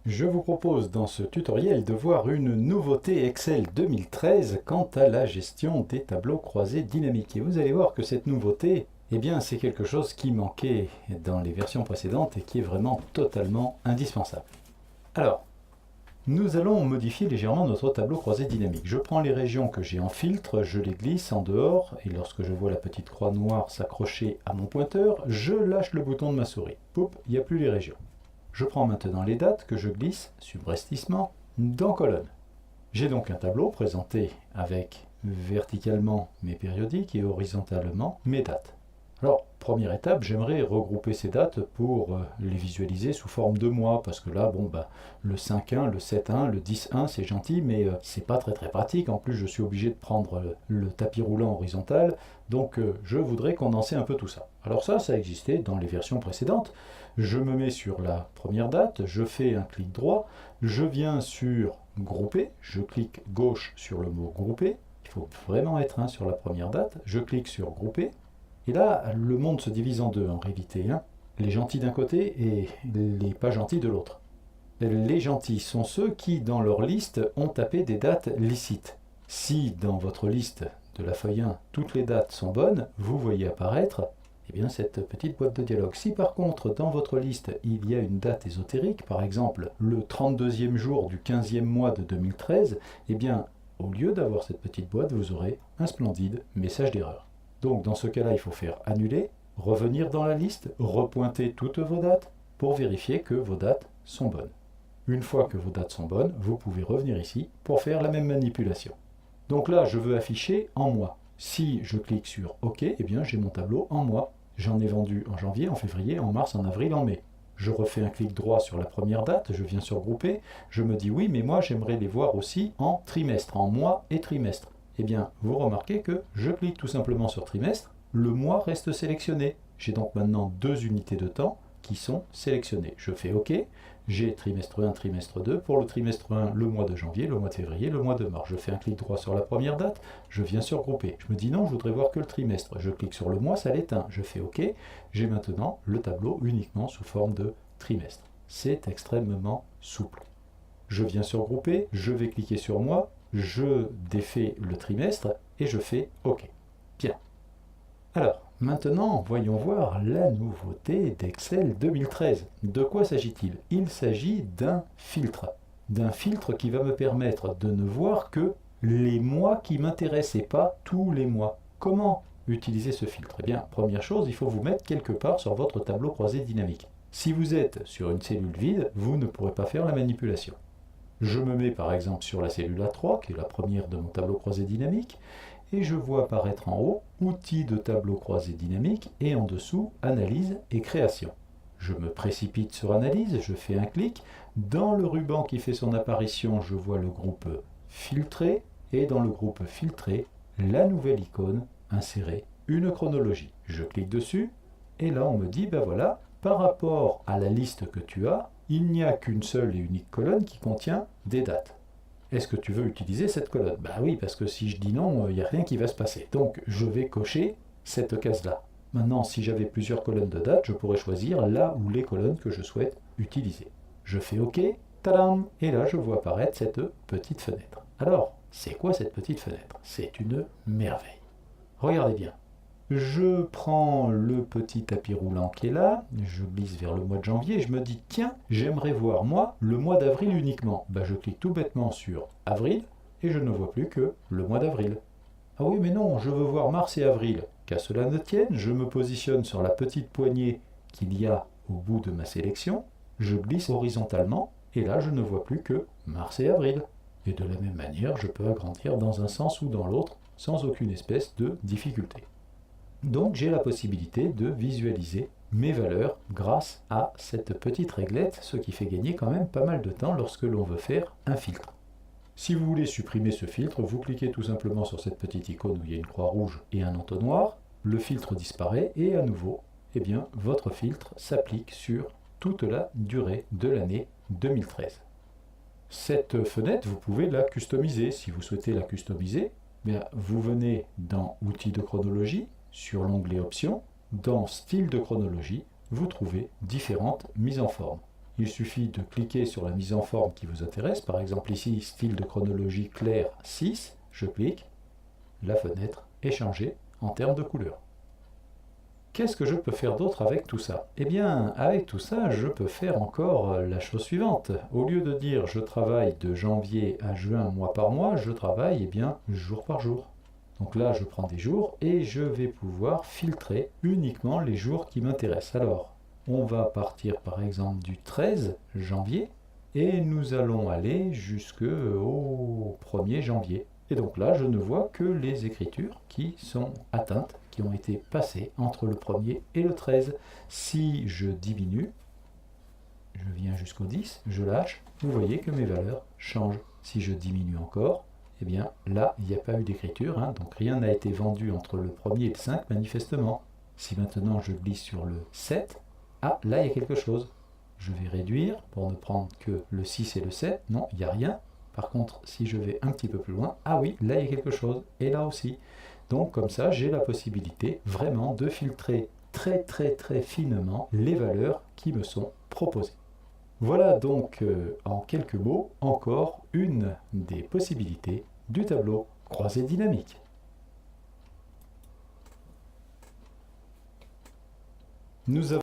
Je vous propose dans ce tutoriel de voir une nouveauté Excel 2013 quant à la gestion des tableaux croisés dynamiques. Et vous allez voir que cette nouveauté, eh bien, c'est quelque chose qui manquait dans les versions précédentes et qui est vraiment totalement indispensable. Alors, nous allons modifier légèrement notre tableau croisé dynamique. Je prends les régions que j'ai en filtre, je les glisse en dehors, et lorsque je vois la petite croix noire s'accrocher à mon pointeur, je lâche le bouton de ma souris. Poup, il n'y a plus les régions. Je prends maintenant les dates que je glisse, subrestissement, dans colonne. J'ai donc un tableau présenté avec verticalement mes périodiques et horizontalement mes dates. Alors, première étape, j'aimerais regrouper ces dates pour les visualiser sous forme de mois, parce que là, bon, le 5-1, le 7-1, le 10-1, c'est gentil, mais c'est pas très pratique. En plus, je suis obligé de prendre le tapis roulant horizontal, donc je voudrais condenser un peu tout ça. Alors ça existait dans les versions précédentes. Je me mets sur la première date, je fais un clic droit, je viens sur grouper, je clique gauche sur le mot grouper, il faut vraiment être sur la première date, je clique sur grouper, et là, le monde se divise en deux en réalité, les gentils d'un côté et les pas gentils de l'autre. Les gentils sont ceux qui, dans leur liste, ont tapé des dates licites. Si dans votre liste de la feuille 1, toutes les dates sont bonnes, vous voyez apparaître cette petite boîte de dialogue. Si par contre, dans votre liste, il y a une date ésotérique, par exemple le 32e jour du 15e mois de 2013, au lieu d'avoir cette petite boîte, vous aurez un splendide message d'erreur. Donc dans ce cas-là, il faut faire annuler, revenir dans la liste, repointer toutes vos dates pour vérifier que vos dates sont bonnes. Une fois que vos dates sont bonnes, vous pouvez revenir ici pour faire la même manipulation. Donc là, je veux afficher en mois. Si je clique sur OK, j'ai mon tableau en mois. J'en ai vendu en janvier, en février, en mars, en avril, en mai. Je refais un clic droit sur la première date, je viens sur grouper, je me dis oui, mais moi j'aimerais les voir aussi en trimestre, en mois et trimestre. Vous remarquez que je clique tout simplement sur trimestre, le mois reste sélectionné. J'ai donc maintenant deux unités de temps qui sont sélectionnées. Je fais OK, j'ai trimestre 1, trimestre 2. Pour le trimestre 1, le mois de janvier, le mois de février, le mois de mars. Je fais un clic droit sur la première date, je viens sur grouper. Je me dis non, je voudrais voir que le trimestre. Je clique sur le mois, ça l'éteint. Je fais OK, j'ai maintenant le tableau uniquement sous forme de trimestre. C'est extrêmement souple. Je viens sur grouper, je vais cliquer sur mois, je défais le trimestre et je fais OK. Bien. Alors, maintenant, voyons voir la nouveauté d'Excel 2013. De quoi s'agit-il? Il s'agit d'un filtre. D'un filtre qui va me permettre de ne voir que les mois qui m'intéressent et pas tous les mois. Comment utiliser ce filtre? Première chose, il faut vous mettre quelque part sur votre tableau croisé dynamique. Si vous êtes sur une cellule vide, vous ne pourrez pas faire la manipulation. Je me mets par exemple sur la cellule A3, qui est la première de mon tableau croisé dynamique, et je vois apparaître en haut outils de tableau croisé dynamique et en dessous analyse et création. Je me précipite sur analyse, je fais un clic. Dans le ruban qui fait son apparition, je vois le groupe filtré et dans le groupe filtré, la nouvelle icône insérer une chronologie. Je clique dessus et là on me dit voilà, par rapport à la liste que tu as, il n'y a qu'une seule et unique colonne qui contient des dates. Est-ce que tu veux utiliser cette colonne? Oui, parce que si je dis non, il n'y a rien qui va se passer. Donc, je vais cocher cette case-là. Maintenant, si j'avais plusieurs colonnes de dates, je pourrais choisir là ou les colonnes que je souhaite utiliser. Je fais OK, tadam! Et là, je vois apparaître cette petite fenêtre. Alors, c'est quoi cette petite fenêtre? C'est une merveille. Regardez bien. Je prends le petit tapis roulant qui est là, je glisse vers le mois de janvier et je me dis tiens, j'aimerais voir moi le mois d'avril uniquement. Je clique tout bêtement sur avril et je ne vois plus que le mois d'avril. Ah oui mais non, je veux voir mars et avril. Qu'à cela ne tienne, je me positionne sur la petite poignée qu'il y a au bout de ma sélection, je glisse horizontalement et là je ne vois plus que mars et avril. Et de la même manière, je peux agrandir dans un sens ou dans l'autre sans aucune espèce de difficulté. Donc j'ai la possibilité de visualiser mes valeurs grâce à cette petite réglette, ce qui fait gagner quand même pas mal de temps lorsque l'on veut faire un filtre. Si vous voulez supprimer ce filtre, vous cliquez tout simplement sur cette petite icône où il y a une croix rouge et un entonnoir, le filtre disparaît et à nouveau, votre filtre s'applique sur toute la durée de l'année 2013. Cette fenêtre, vous pouvez la customiser. Si vous souhaitez la customiser, vous venez dans Outils de chronologie, sur l'onglet Options, dans Style de chronologie, vous trouvez différentes mises en forme. Il suffit de cliquer sur la mise en forme qui vous intéresse. Par exemple ici, style de chronologie clair 6. Je clique. La fenêtre est changée en termes de couleur. Qu'est-ce que je peux faire d'autre avec tout ça? Eh bien, avec tout ça, je peux faire encore la chose suivante. Au lieu de dire je travaille de janvier à juin mois par mois, je travaille jour par jour. Donc là, je prends des jours et je vais pouvoir filtrer uniquement les jours qui m'intéressent. Alors, on va partir par exemple du 13 janvier et nous allons aller jusqu'au 1er janvier. Et donc là, je ne vois que les écritures qui sont atteintes, qui ont été passées entre le 1er et le 13. Si je diminue, je viens jusqu'au 10, je lâche, vous voyez que mes valeurs changent. Si je diminue encore, eh bien là, il n'y a pas eu d'écriture, donc rien n'a été vendu entre le 1er et le 5 manifestement. Si maintenant je glisse sur le 7, ah, là il y a quelque chose. Je vais réduire pour ne prendre que le 6 et le 7, non, il n'y a rien. Par contre, si je vais un petit peu plus loin, ah oui, là il y a quelque chose, et là aussi. Donc comme ça, j'ai la possibilité vraiment de filtrer très finement les valeurs qui me sont proposées. Voilà donc en quelques mots encore une des possibilités du tableau croisé dynamique. Nous avons